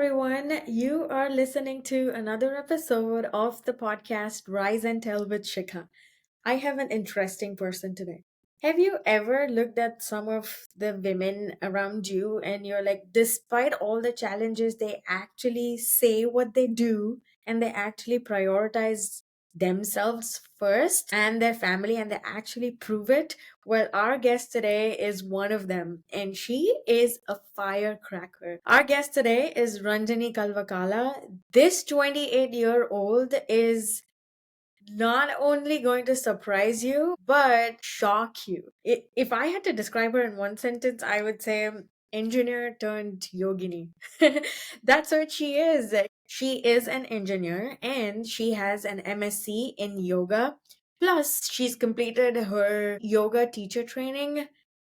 everyone. You are listening to another episode of the podcast Rise and Tell with Shikha. I have an interesting person today. Have you ever looked at some of the women around you and you're like, despite all the challenges, they actually say what they do and they actually prioritize themselves first and their family and they actually prove it? Well, our guest today is one of them and she is a firecracker. Our guest today is Ranjani Kalvakala. This 28-year-old is not only going to surprise you, but shock you. If I had to describe her in one sentence, I would say engineer turned yogini. That's what she is. She is an engineer and she has an MSc in yoga. Plus, she's completed her yoga teacher training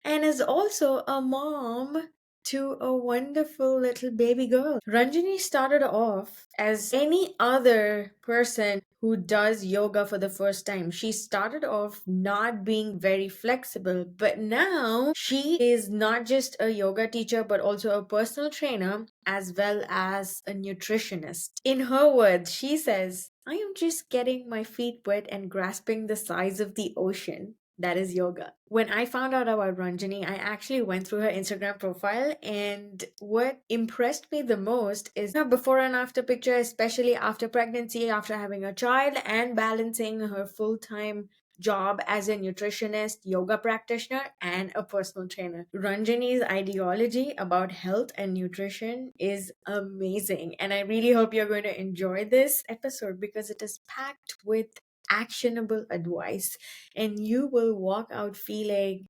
and is also a mom to a wonderful little baby girl. Ranjani started off as any other person who does yoga for the first time. She started off not being very flexible, but now she is not just a yoga teacher, but also a personal trainer as well as a nutritionist. In her words, she says, I am just getting my feet wet and grasping the size of the ocean. That is yoga. When I found out about Ranjani, I actually went through her Instagram profile, and what impressed me the most is her before and after picture, especially after pregnancy, after having a child, and balancing her full time job as a nutritionist, yoga practitioner, and a personal trainer. Ranjani's ideology about health and nutrition is amazing, and I really hope you're going to enjoy this episode because it is packed with actionable advice and you will walk out feeling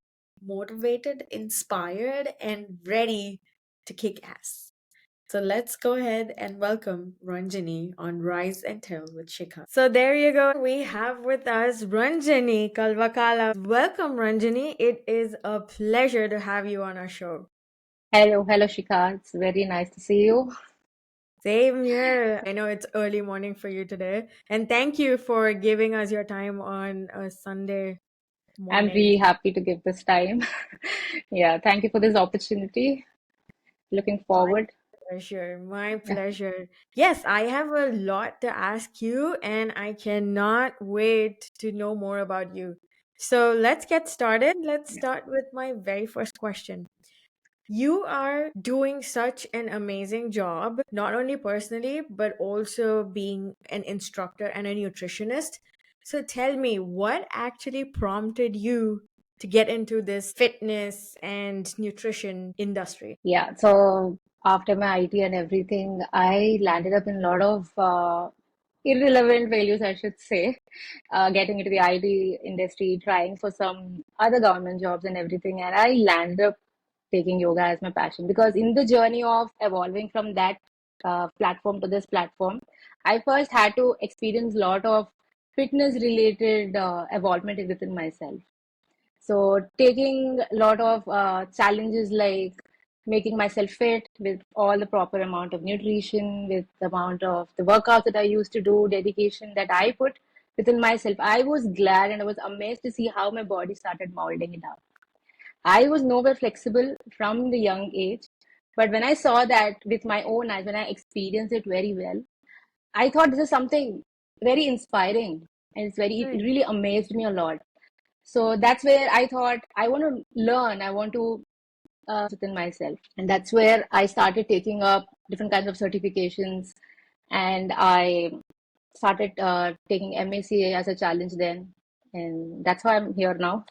motivated, inspired, and ready to kick ass. So let's go ahead and welcome Ranjani on Rise and Tell with Shikha. So there you go. We have with us Ranjani Kalvakala. Welcome, Ranjani. It is a pleasure to have you on our show. Hello, Sheekha. It's very nice to see you. Same here. I know it's early morning for you today. And thank you for giving us your time on a Sunday I'm morning. really happy to give this time. Yeah, thank you for this opportunity. Looking My forward. pleasure. My Yeah, pleasure. Yes, I have a lot to ask you, and I cannot wait to know more about you. So let's get started. Let's yeah, start with my very first question. You are doing such an amazing job, not only personally, but also being an instructor and a nutritionist. So tell me, what actually prompted you to get into this fitness and nutrition industry? yeah. So after my IT and everything, I landed up in a lot of irrelevant values, I should say. Getting into the IT industry, trying for some other government jobs and everything, and I landed up taking yoga as my passion because in the journey of evolving from that platform to this platform, I first had to experience a lot of fitness related evolvement within myself. So taking a lot of challenges like making myself fit with all the proper amount of nutrition, with the amount of the workouts that I used to do, dedication that I put within myself. I was glad and I was amazed to see how my body started molding it up. I was nowhere flexible from the young age, but when I saw that with my own eyes, when I experienced it very well, I thought this is something very inspiring, and it Right. really amazed me a lot. So that's where I thought I want to learn, I want to within myself, and that's where I started taking up different kinds of certifications, and I started taking MACA as a challenge then, and that's why I'm here now.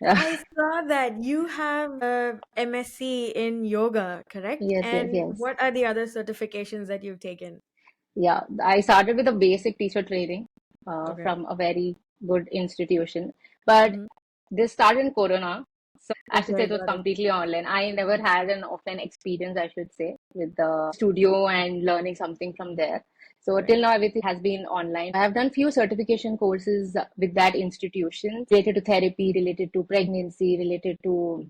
I saw that you have a MSc in yoga, correct? Yes, yes, And yes. what are the other certifications that you've taken? Yeah, I started with a basic teacher training Okay. from a very good institution, but Hmm. this started in Corona. So I should say Okay, it was got it. completely online. I never had an offline experience, I should say, with the studio and learning something from there. So Right. till now, everything has been online. I have done few certification courses with that institution related to therapy, related to pregnancy, related to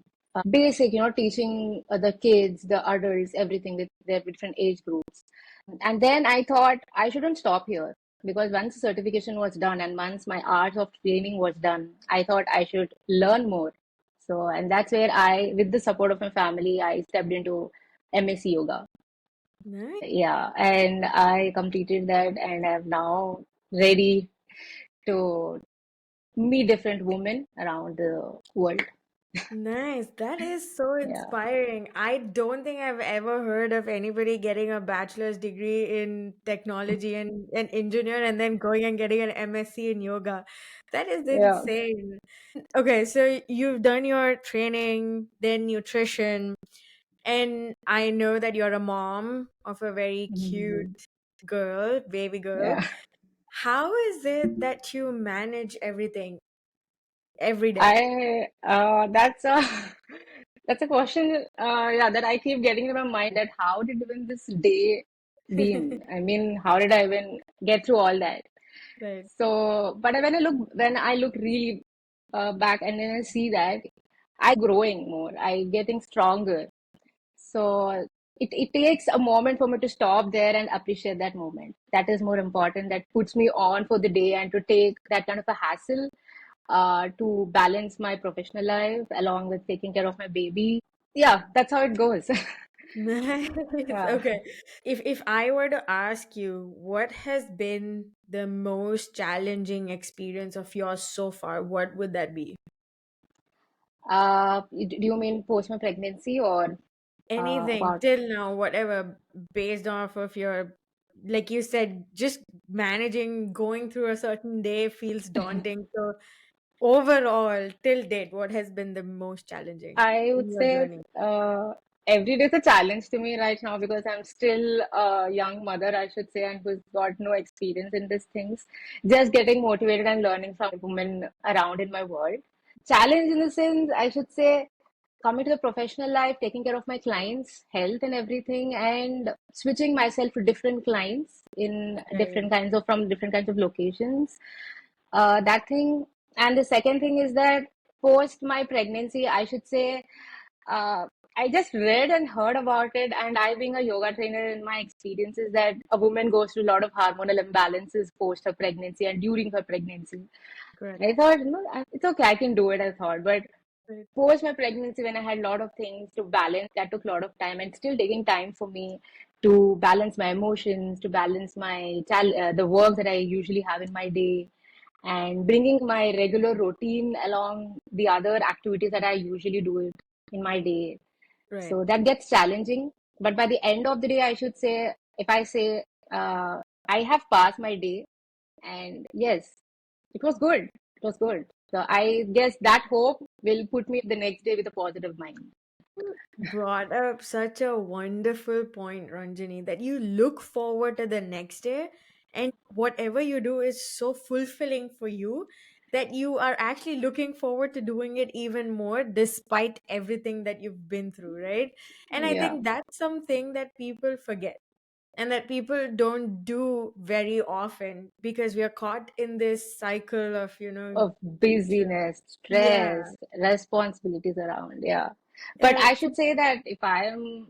basic, teaching the kids, the adults, everything with their different age groups. And then I thought I shouldn't stop here because once the certification was done and once my hours of training was done, I thought I should learn more. So, and that's where with the support of my family, I stepped into MSc Yoga. Nice. Yeah, and I completed that, and I'm now ready to meet different women around the world. Nice. That is so Yeah, inspiring. I don't think I've ever heard of anybody getting a bachelor's degree in technology and an engineer and then going and getting an MSc in yoga. That is yeah. insane. Okay, so you've done your training, then nutrition, and I know that you're a mom of a very cute Mhm. girl, baby girl. Yeah. How is it that you manage everything every day? I that's a that's a question yeah that I keep getting in my mind that how did even this day been? I mean, how did I even get through all that? Right. So, but when I look really back and then I see that I growing more, I getting stronger. So it takes a moment for me to stop there and appreciate that moment. That is more important. That puts me on for the day and to take that kind of a hassle to balance my professional life along with taking care of my baby. Yeah, that's how it goes. Nice. Yeah. Okay. If I were to ask you what has been the most challenging experience of yours so far, what would that be? Do you mean post my pregnancy or Anything about? till now, whatever, based off of your, like you said, just managing going through a certain day feels daunting. So overall, till date, what has been the most challenging I in would your say journey? every day is a challenge to me right now because I'm still a young mother, I should say, and who's got no experience in these things. Just getting motivated and learning from women around in my world. Challenge in the sense, I should say, coming to the professional life, taking care of my clients' health and everything, and switching myself to different clients in Right. different kinds of from different kinds of locations. That thing. And the second thing is that post my pregnancy, I should say, uh, I just read and heard about it, and I, being a yoga trainer, in my experience is that a woman goes through a lot of hormonal imbalances post her pregnancy and during her pregnancy. Correct. I thought, no, it's okay, I can do it. I thought, but Right. post my pregnancy, when I had a lot of things to balance, that took a lot of time, and still taking time for me to balance my emotions, to balance the work that I usually have in my day, and bringing my regular routine along the other activities that I usually do it in my day. Right. So that gets challenging. But by the end of the day, I should say, if I say I have passed my day, and yes, it was good. It was good. So I guess that hope will put me the next day with a positive mind. Brought up such a wonderful point, Ranjani, that you look forward to the next day, and whatever you do is so fulfilling for you that you are actually looking forward to doing it even more despite everything that you've been through, right? And I Yeah, think that's something that people forget and that people don't do very often because we are caught in this cycle of, of busyness, yeah. stress, responsibilities around. Yeah. But Uh, I should say that if I am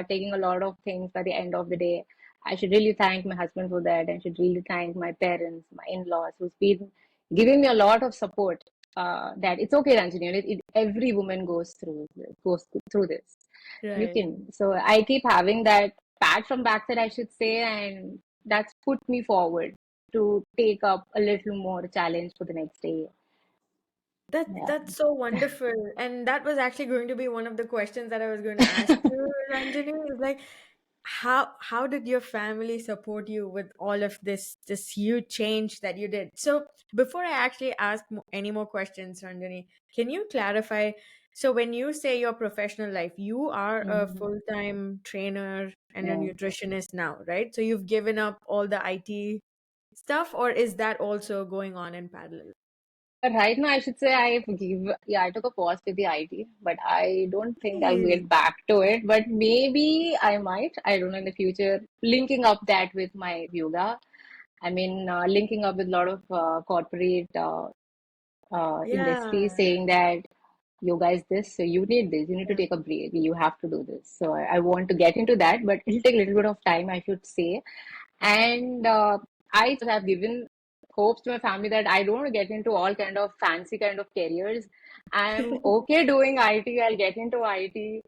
taking a lot of things by the end of the day, I should really thank my husband for that and should really thank my parents, my in-laws, who's been giving me a lot of support. That it's okay, Ranjani. Every woman goes through this. You right. can. So I keep having that pat from backside, I should say, and that's put me forward to take up a little more challenge for the next day. Yeah. That's so wonderful. And that was actually going to be one of the questions that I was going to ask you, Ranjani, is like how did your family support you with all of this huge change that you did? So before I actually ask any more questions, Ranjani, can you clarify? So when you say your professional life, you are a Mhm. full-time trainer and a Yeah. nutritionist now, right? So you've given up all the IT stuff, or is that also going on in parallel? Right now, I should say I took a pause with the IT, but I don't think I'll Nice. get back to it. But maybe I might, I don't know, in the future, linking up that with my yoga. I mean, linking up with a lot of corporate industry Yeah. saying that yoga is this, so you need this, you need to take a break, you have to do this. So I want to get into that, but it'll take a little bit of time, I should say. And I have given hopes to my family that I don't want to get into all kind of fancy kind of careers. I'm okay doing IT, I'll get into IT.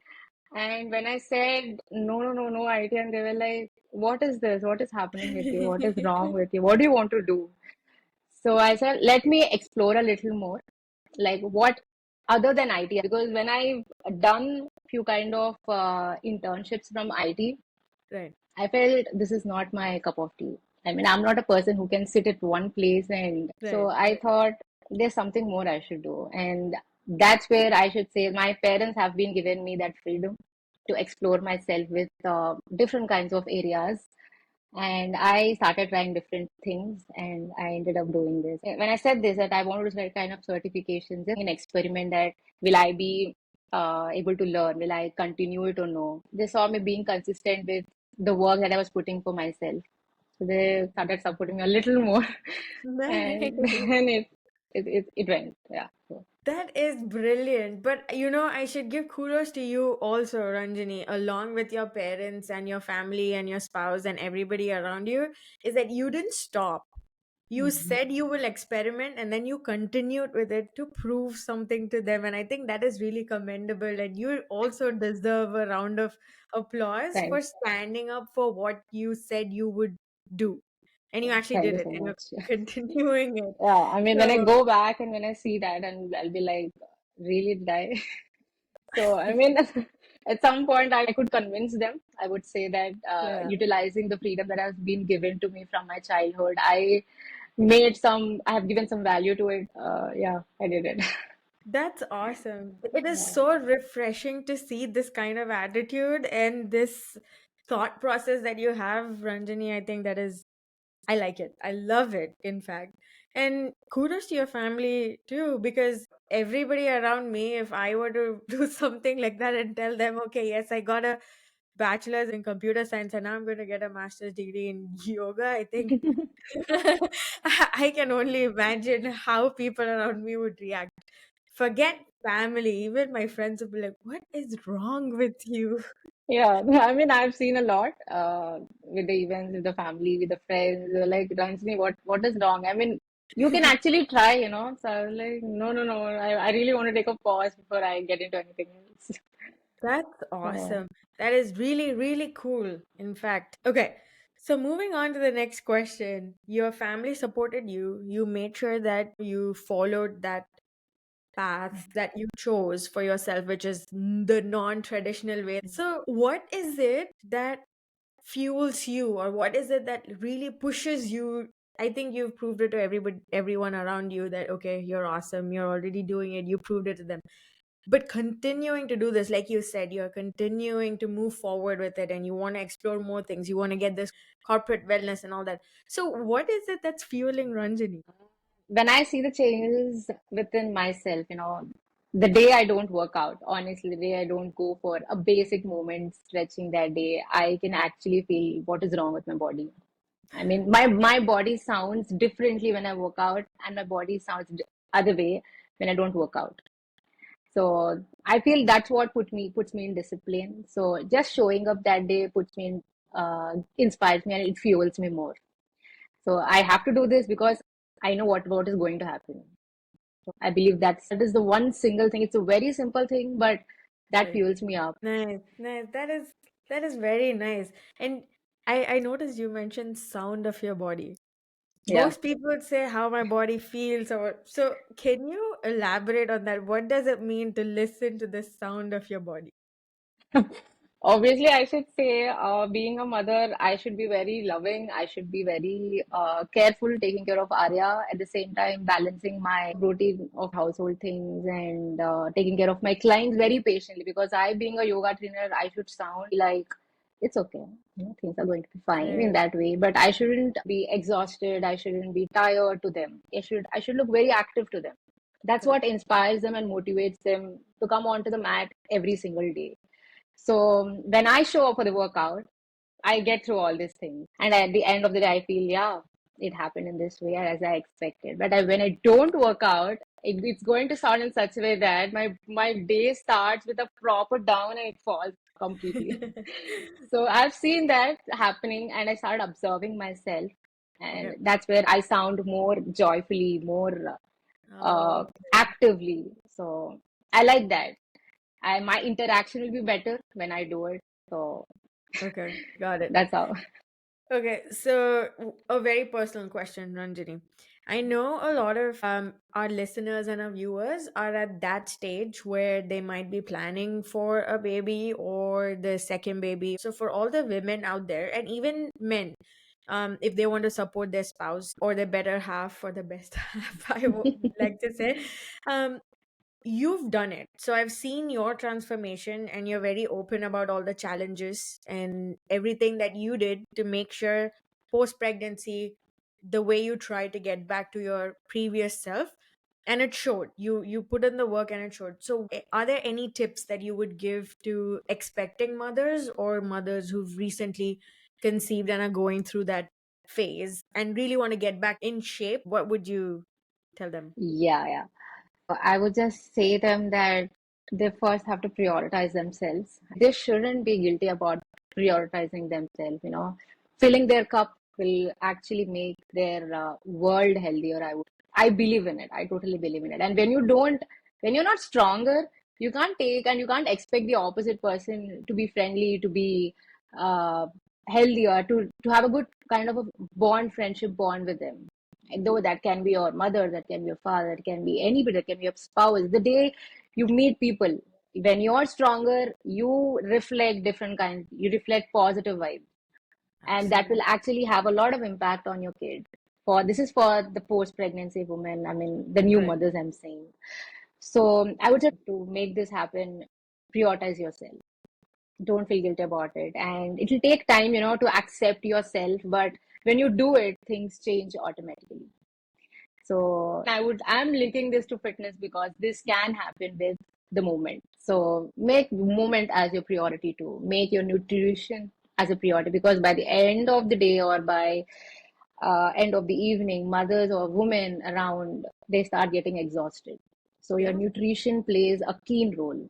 And when I said no, no, no, no IT, and they were like, "What is this? What is happening with you? What is wrong with you? What do you want to do?" So I said, let me explore a little more, like what other than IT, because when I've done few kind of internships from IT, Right, I felt this is not my cup of tea. I mean, I'm not a person who can sit at one place, and so right. I thought there's something more I should do. And that's where I should say my parents have been given me that freedom to explore myself with different kinds of areas. And I started trying different things, and I ended up doing this. When I said this, that I wanted to try kind of certifications, just an experiment that will I be able to learn? Will I continue it or no? They saw me being consistent with the work that I was putting for myself. So they started supporting me a little more, Nice. and then it went. Yeah. So, That is brilliant. But I should give kudos to you also, Ranjani, along with your parents and your family and your spouse and everybody around you, is that you didn't stop. You mhm. said you will experiment and then you continued with it to prove something to them. And I think that is really commendable. And you also deserve a round of applause for Thank, standing up for what you said you would do. And you actually thank did you it so and you're much. continuing it. Yeah, I mean, when I So, go back and when I see that, and I'll be like, really, did I? So, I mean, at some point, I could convince them. I would say that yeah. utilizing the freedom that has been given to me from my childhood, I have given some value to it. Yeah, I did it. That's awesome. It is Yeah. so refreshing to see this kind of attitude and this thought process that you have, Ranjani. I think that is, I like it. I love it, in fact. And kudos to your family too, because everybody around me, if I were to do something like that and tell them, okay, yes, I got a bachelor's in computer science and now I'm going to get a master's degree in yoga, I think I can only imagine how people around me would react. Forget family, even my friends would be like, what is wrong with you? Yeah, I mean, I've seen a lot with the events, with the family, with the friends. They're like, Ranjini, what is wrong? I mean, you can actually try, you know. So I was like, no, no, no. I really want to take a pause before I get into anything else. That's So, awesome. That is really, really cool, in fact. Okay, so moving on to the next question. Your family supported you. You made sure that you followed that path that you chose for yourself, which is the non traditional way. So, what is it that fuels you, or what is it that really pushes you? I think you've proved it to everyone around you that, okay, you're awesome, you're already doing it, you proved it to them. But continuing to do this, like you said, you're continuing to move forward with it and you want to explore more things, you want to get this corporate wellness and all that. So, what is it that's fueling Ranjani? when I see the changes within myself, the day I don't work out, honestly, the day I don't go for a basic movement, stretching that day, I can actually feel what is wrong with my body. I mean, my body sounds differently when I work out, and my body sounds other way when I don't work out. So I feel that's what puts me in discipline. So just showing up that day puts me in, inspires me, and it fuels me more. So I have to do this because I know what is going to happen. I believe that is the one single thing. It's a very simple thing, but that Right. fuels me up. Nice, nice. That is very nice. And I noticed you mentioned sound of your body. Yeah. Most people would say how my body feels, or so. Can you elaborate on that? What does it mean to listen to the sound of your body? Obviously, I should say, being a mother, I should be very loving. I should be very careful taking care of Arya. At the same time, balancing my routine of household things and taking care of my clients very patiently. Because I, being a yoga trainer, I should sound like it's okay. Things are going to be fine in Right. that way. But I shouldn't be exhausted. I shouldn't be tired to them. I should look very active to them. That's what Correct. inspires them and motivates them to come onto the mat every single day. So when I show up for the workout, I get through all these things. And at the end of the day, I feel, yeah, it happened in this way as I expected. But when I don't work out, it's going to sound in such a way that my day starts with a proper down and it falls completely. So I've seen that happening and I started observing myself. And Okay. that's where I sound more joyfully, more Oh, okay. actively. So I like that. My interaction will be better when I do it. So Okay, got it. that's how. Okay, so a very personal question, Ranjini. I know a lot of our listeners and our viewers are at that stage where they might be planning for a baby or the second baby. So, for all the women out there, and even men, if they want to support their spouse or their better half or the best half, I would like to say, um, you've done it. So I've seen your transformation, and you're very open about all the challenges and everything that you did to make sure post pregnancy, the way you try to get back to your previous self. And it showed. You put in the work and it showed. So are there any tips that you would give to expecting mothers or mothers who've recently conceived and are going through that phase and really want to get back in shape? What would you tell them? Yeah, yeah. I would just say them that they first have to prioritize themselves. They shouldn't be guilty about prioritizing themselves, you know. Filling their cup will actually make their world healthier. I believe in it. I totally believe in it. And when you're not stronger, you can't take and you can't expect the opposite person to be friendly, to be uh, healthier, to have a good kind of a bond, friendship bond with them. And though that can be your mother, that can be your father, it can be anybody, that can be your spouse. The day you meet people, when you're stronger, you reflect different kinds, you reflect positive vibes, and that will Absolutely. actually have a lot of impact on your kid. For this is for the post-pregnancy women, I mean the new Right. mothers I'm saying. So I would say to make this happen, prioritize yourself. Don't feel guilty about it. And it'll take time, you know, to accept yourself, but when you do it, things change automatically. So I'm linking this to fitness because this can happen with the moment. So make movement as your priority too. Make your nutrition as a priority because by the end of the day or by end of the evening, mothers or women around, they start getting exhausted. So your Yeah. nutrition plays a keen role.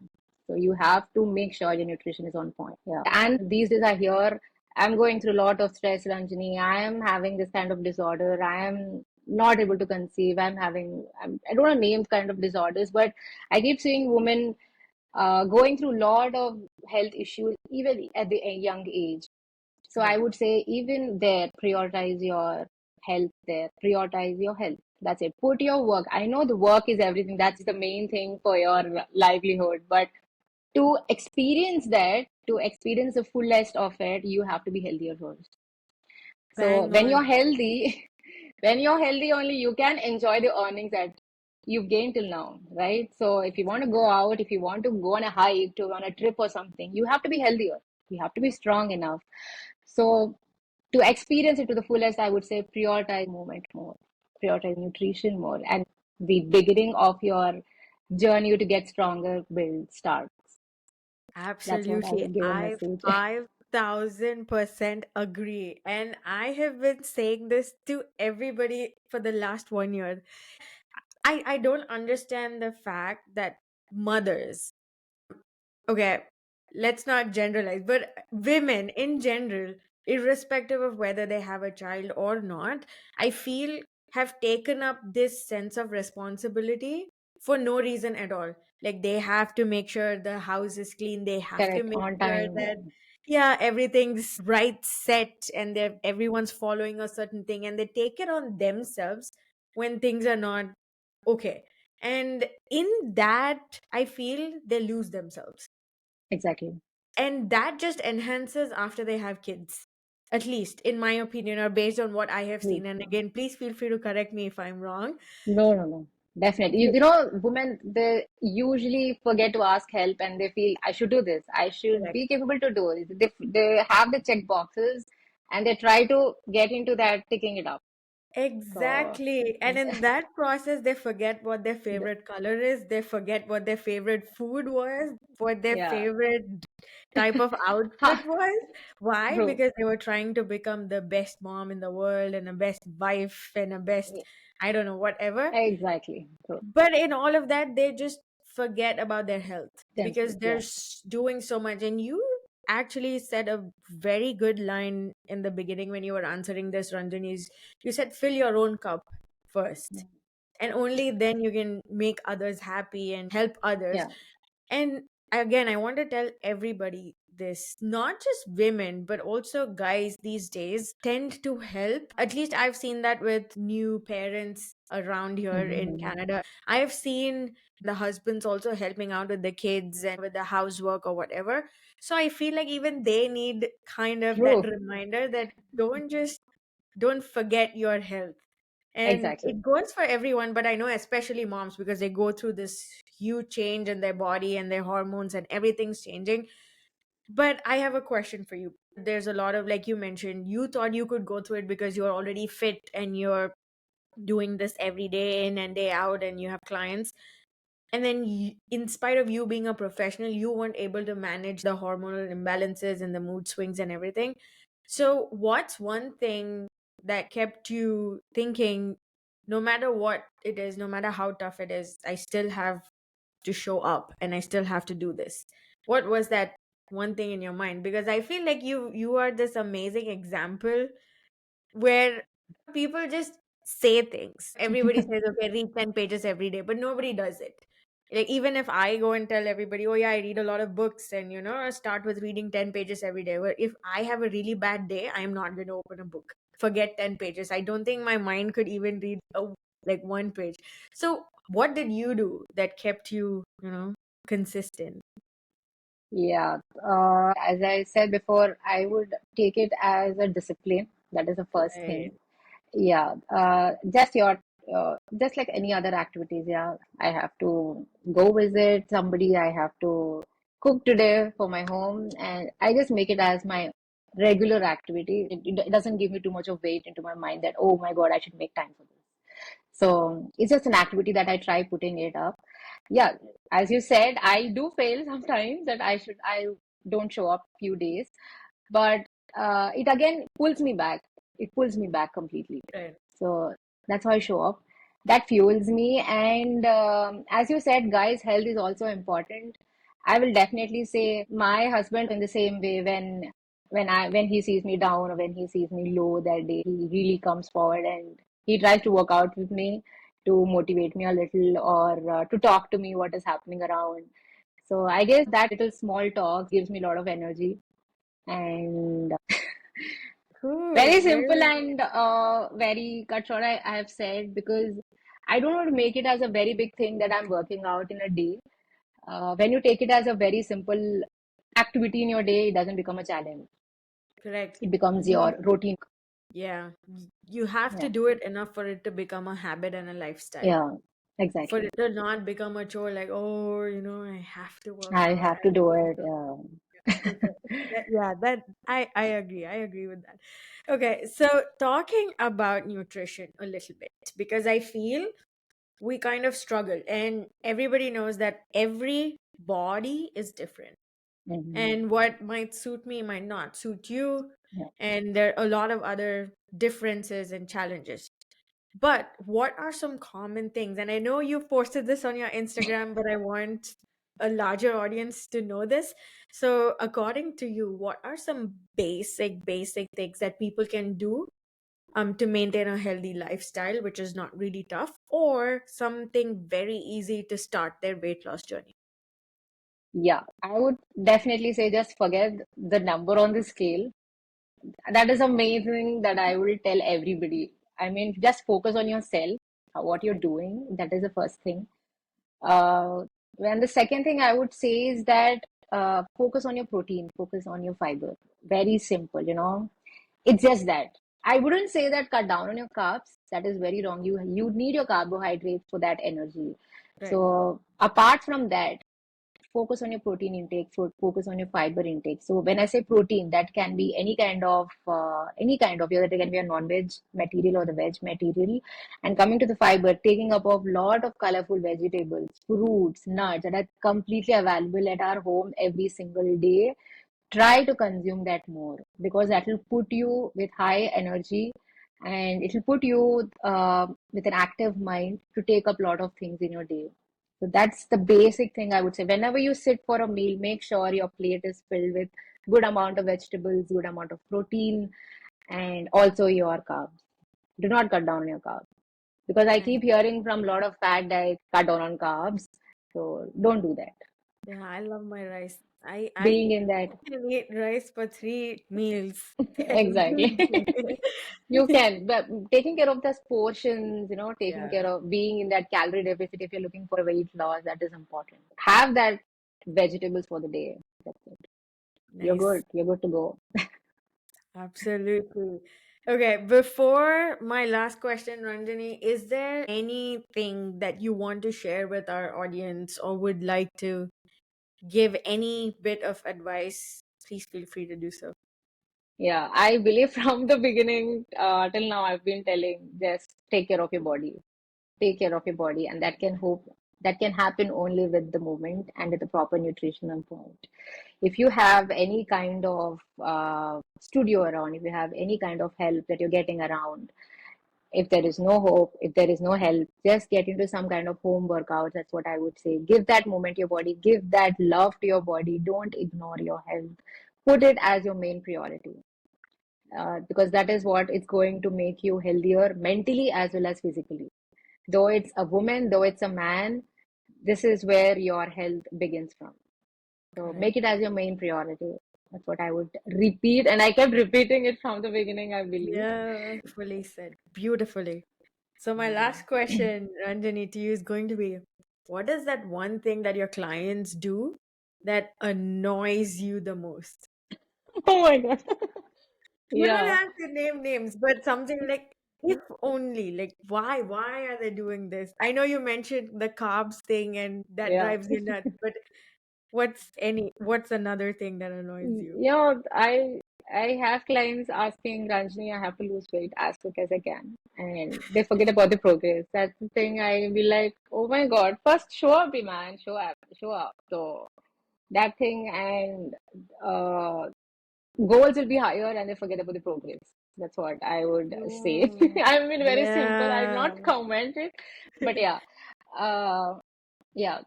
So you have to make sure your nutrition is on point. Yeah. And these days I hear I'm going through a lot of stress, Ranjani. I am having this kind of disorder. I am not able to conceive. I don't want to name kind of disorders, but I keep seeing women going through a lot of health issues even at the a young age. So I Right. would say even there, prioritize your health there. Prioritize your health. That's it. Put your work. I know the work is everything. That's the main thing for your livelihood. But to experience that, to experience the fullest of it, you have to be healthier first. So Bang when on. you're healthy, when you're healthy only you can enjoy the earnings that you've gained till now, right? So if you want to go out, if you want to go on a hike, to on a trip or something, you have to be healthier. You have to be strong enough. So to experience it to the fullest, I would say prioritize movement more, prioritize nutrition more, and the beginning of your journey to get stronger will start. That's what I Absolutely. would give a I message. 5,000% agree. And I have been saying this to everybody for the last 1 year. I don't understand the fact that mothers, okay, let's not generalize, but women in general, irrespective of whether they have a child or not, I feel have taken up this sense of responsibility for no reason at all. Like they have to make sure the house is clean, they have to Correct. make On sure time. that yeah, everything's right set and everyone's following a certain thing, and they take it on themselves when things are not okay. And in that, I feel they lose themselves, Exactly. and that just enhances after they have kids, at least in my opinion, or based on what I have True. seen. And again, please feel free to correct me if I'm wrong. No, no, no. Definitely. You know, women, they usually forget to ask help and they feel, I should do this. I should Correct. be capable to do it. They have the check boxes and they try to get into that, ticking it up. So, Exactly. And in that process, they forget what their favorite color is. They forget what their favorite food was, what their yeah. favorite type of outfit Ha, was. Why? true. Because they were trying to become the best mom in the world and a best wife and a best, I don't know, whatever. Exactly. True. But in all of that, they just forget about their health because Themselves. they're Yeah. doing so much. And you actually said a very good line in the beginning when you were answering this, Ranjani. You said, fill your own cup Yeah. first, and only then you can make others happy and help others. Yeah. And again, I want to tell everybody this, not just women, but also guys these days tend to help. At least I've seen that with new parents around here in Mhm. Canada. I've seen the husbands also helping out with the kids and with the housework or whatever. So I feel like even they need kind of that True. reminder that don't forget your health. And Exactly. it goes for everyone, but I know especially moms because they go through this huge change in their body and their hormones and everything's changing. But I have a question for you. There's a lot of, like you mentioned, you thought you could go through it because you're already fit and you're doing this every day in and day out and you have clients. And then, in spite of you being a professional, you weren't able to manage the hormonal imbalances and the mood swings and everything. So, what's one thing that kept you thinking, no matter what it is, no matter how tough it is, I still have to show up and I still have to do this? What was that one thing in your mind? Because I feel like you are this amazing example where people just say things. Everybody says, okay, read 10 pages every day, but nobody does it. Like, even if I go and tell everybody, oh, yeah, I read a lot of books and, I start with reading 10 pages every day. But if I have a really bad day, I am not going to open a book. Forget 10 pages. I don't think my mind could even read like one page. So, what did you do that kept you, consistent? Yeah. As I said before, I would take it as a discipline. That is the first Right. thing. Yeah, just like any other activities. Yeah, I have to go visit somebody. I have to cook today for my home, and I just make it as my regular activity. It doesn't give me too much of weight into my mind that, oh my God, I should make time for this. So it's just an activity that I try putting it up. Yeah, as you said, I do fail sometimes that I don't show up few days, but it again pulls me back. It pulls me back completely. Right. So that's how I show up. That fuels me. And as you said, guys, health is also important. I will definitely say my husband in the same way when he sees me down or when he sees me low that day, he really comes forward and he tries to work out with me to motivate me a little or to talk to me what is happening around. So I guess that little small talk gives me a lot of energy and very Cool. simple Very and very cut short. I have said because I don't want to make it as a very big thing that I'm working out in a day. When you take it as a very simple activity in your day, it doesn't become a challenge. correct. It becomes your routine. Yeah, you have Yeah, to do it enough for it to become a habit and a lifestyle. yeah, For exactly. it to not become a chore, like, oh, I have to work I out. have I to have to do work it. out. Yeah. Okay. Yeah, that I agree. I agree with that. Okay, so talking about nutrition a little bit, because I feel we kind of struggle, and everybody knows that every body is different, Mhm. and what might suit me might not suit you, Yeah. and there are a lot of other differences and challenges. But what are some common things? And I know you posted this on your Instagram, but I want a larger audience to know this. So, according to you, what are some basic things that people can do to maintain a healthy lifestyle, which is not really tough, or something very easy to start their weight loss journey? Yeah, I would definitely say just forget the number on the scale. That is amazing that I will tell everybody. I mean, just focus on yourself, what you're doing. That is the first thing. Uh, and the second thing I would say is that focus on your protein, focus on your fiber. Very simple, It's just that. I wouldn't say that cut down on your carbs. That is very wrong. You need your carbohydrates for that energy. Right. So apart from that, focus on your protein intake, focus on your fiber intake. So when I say protein, that can be any kind of, whether it can be a non-veg material or the veg material. And coming to the fiber, taking up of lot of colorful vegetables, fruits, nuts that are completely available at our home every single day. Try to consume that more because that will put you with high energy and it will put you with an active mind to take up a lot of things in your day. So that's the basic thing I would say. Whenever you sit for a meal, make sure your plate is filled with good amount of vegetables, good amount of protein, and also your carbs. Do not cut down on your carbs because I Nice. keep hearing from a lot of fat diets cut down on carbs. So don't do that. Yeah, I love my rice. I Being in that, can eat rice for 3 meals every exactly. You day. can, but taking care of those portions, taking care Yeah, of being in that calorie deficit if you're looking for a weight loss, that is important. Have that vegetables for the day. That's it. You're nice. good. You're good to go. Absolutely. Okay, before my last question, Ranjani, is there anything that you want to share with our audience or would like to give any bit of advice? Please feel free to do so. Yeah, I believe from the beginning till now, I've been telling just take care of your body. Take care of your body, and that can happen only with the movement and with the proper nutritional point. If you have any kind of studio around, if you have any kind of help that you're getting around, if there is no hope, if there is no help, just get into some kind of home workouts. That's what I would say. Give that moment to your body, give that love to your body. Don't ignore your health. Put it as your main priority, because that is what it's going to make you healthier mentally as well as physically. Though it's a woman, though it's a man, this is where your health begins from. So Correct. make it as your main priority. That's what I would repeat. And I kept repeating it from the beginning, I believe. Yeah, fully said. Beautifully. So my Mm. last question, Ranjani, to you is going to be, what is that one thing that your clients do that annoys you the most? Oh my God. You don't Yeah, have to name names, but something like if only, like why are they doing this? I know you mentioned the carbs thing and that yeah. drives you nuts, but what's another thing that annoys you? I have clients asking Ranjani, I have to lose weight as quick as I can. And they forget about the progress. That's the thing I be like, oh my God, first show up, man, show up, show up. So that thing and goals will be higher and they forget about the progress. That's what I would say. Oh, I mean, very simple. I'll yeah. not comment it, but yeah. Uh, yeah,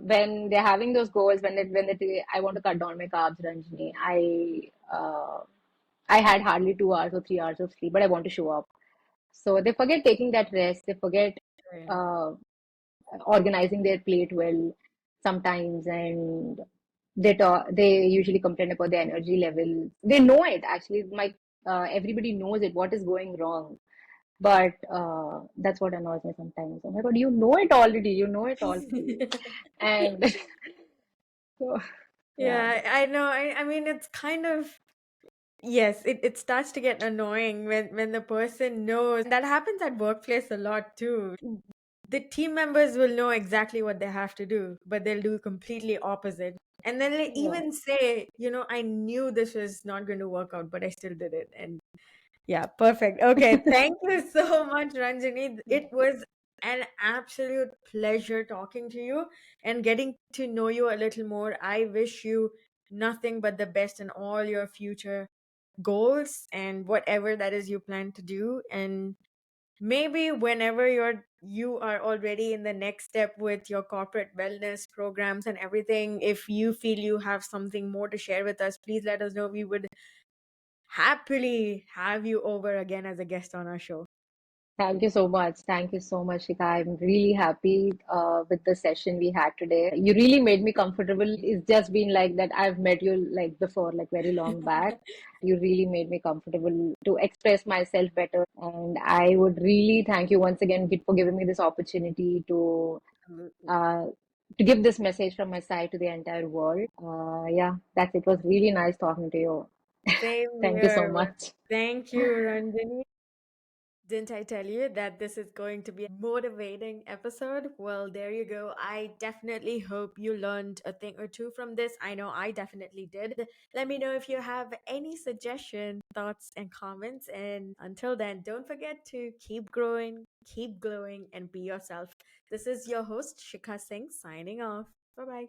when they're having those goals, I want to cut down my carbs, Ranjani. I had hardly 2 hours or 3 hours of sleep, but I want to show up. So they forget taking that rest. They forget Right. uh, organizing their plate well sometimes, and they usually complain about the energy level. They know it actually. Everybody knows it. What is going wrong? But that's what annoys me sometimes. Oh my God, you know it already. You know it already. And so, yeah, Yeah, I know. I mean, it's kind of yes, it starts to get annoying when the person knows, and that happens at workplace a lot too. The team members will know exactly what they have to do, but they'll do completely opposite. And then they yeah, even say, I knew this was not going to work out, but I still did it. And yeah, perfect. Okay, thank you so much, Ranjani. It was an absolute pleasure talking to you and getting to know you a little more. I wish you nothing but the best in all your future goals and whatever that is you plan to do. And maybe whenever you are already in the next step with your corporate wellness programs and everything, if you feel you have something more to share with us, please let us know. We would happily have you over again as a guest on our show. thank you so much. Thank you so much, Shika. I'm really happy with the session we had today. You really made me comfortable. It's just been like that. I've met you like before, like very long back. You really made me comfortable to express myself better. And I would really thank you once again for giving me this opportunity Absolutely. uh, to give this message from my side to the entire world. Yeah, that's it. It was really nice talking to you. Same Thank you so here. much. Thank you, Ranjani. Didn't I tell you that this is going to be a motivating episode? Well, there you go. I definitely hope you learned a thing or two from this. I know I definitely did. Let me know if you have any suggestions, thoughts, and comments. And until then, don't forget to keep growing, keep glowing, and be yourself. This is your host, Shikha Singh, signing off. Bye bye.